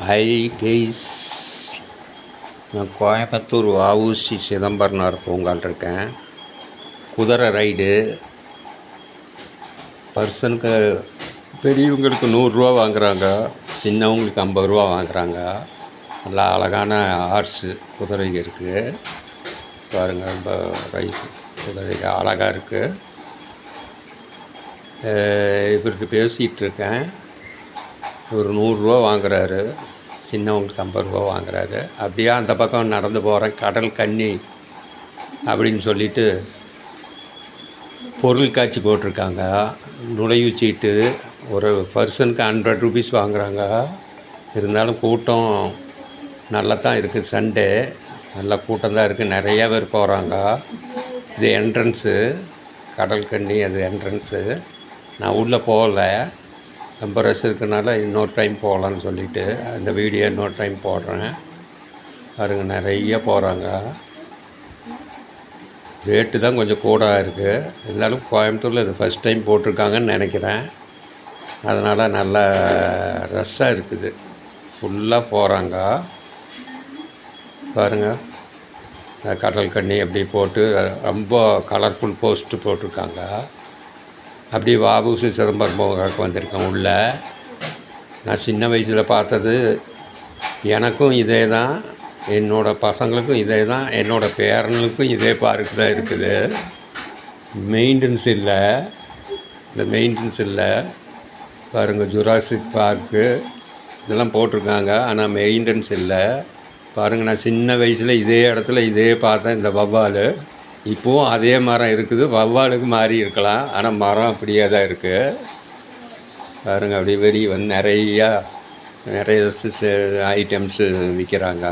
High guys, நான் கோயம்புத்தூர் வஉசி சிதம்பரனார் பூங்கால் இருக்கேன். குதிரை ரைடு பர்சனுக்கு பெரியவங்களுக்கு 100 வாங்குகிறாங்க, சின்னவங்களுக்கு 50 வாங்குகிறாங்க. நல்லா அழகான ஹார்ஸு குதிரைங்க இருக்குது பாருங்கள். ரொம்ப குதிரைங்க அழகாக இருக்குது. இவருக்கு பேசிகிட்ருக்கேன். ஒரு 100 வாங்குறாரு, சின்னவங்களுக்கு 50 வாங்குறாரு. அப்படியே அந்த பக்கம் நடந்து போகிறேன். கடல் கன்னி அப்படின்னு சொல்லிட்டு பொருள் காட்சி போட்டிருக்காங்க. நுழைவு சீட்டு ஒரு பர்சனுக்கு 100 ருபீஸ் வாங்குகிறாங்க. இருந்தாலும் கூட்டம் நல்லா தான் இருக்குது. சண்டே நல்ல கூட்டம் தான் இருக்குது. நிறையா பேர் போகிறாங்க. இது என்ட்ரன்ஸு, கடல் கன்னி அது என்ட்ரன்ஸு. நான் உள்ளே போகல, ரொம்ப ரஷ் இருக்கிறனால இன்னொரு டைம் போகலான்னு சொல்லிவிட்டு அந்த வீடியோ இன்னொரு டைம் போடுறேன் பாருங்கள். நிறைய போகிறாங்க. ரேட்டு தான் கொஞ்சம் கூட இருக்குது. இருந்தாலும் கோயம்புத்தூரில் இது ஃபஸ்ட் டைம் போட்டிருக்காங்கன்னு நினைக்கிறேன். அதனால் நல்லா ரஷ்ஷாக இருக்குது. ஃபுல்லாக போகிறாங்க பாருங்கள். கடல் கன்னி அப்படி போட்டு ரொம்ப கலர்ஃபுல் போஸ்ட்டு போட்டிருக்காங்க. அப்படியே வஉசி சிதம்பரம் பூங்காவுக்கு வந்திருக்கேன். உள்ள நான் சின்ன வயசில் பார்த்தது, எனக்கும் இதே தான், என்னோடய பசங்களுக்கும் இதே தான், என்னோடய பேரனுக்கும் இதே பார்க்கு தான் இருக்குது. மெயின்டெனன்ஸ் இல்லை, இந்த மெயின்டெனன்ஸ் இல்லை பாருங்கள். ஜுராசிக் பார்க்கு இதெல்லாம் போட்டிருக்காங்க, ஆனால் மெயின்டெனன்ஸ் இல்லை பாருங்கள். நான் சின்ன வயசில் இதே இடத்துல இதே பார்த்தேன். இந்த வவ்வால் இப்போவும் அதே மரம் இருக்குது. வவ்வாலுக்கு மாறி இருக்கலாம், ஆனால் மரம் அப்படியே தான் இருக்குது பாருங்கள். அப்படி வெளியே வந்து நிறைய ஐட்டம்ஸு விற்கிறாங்க.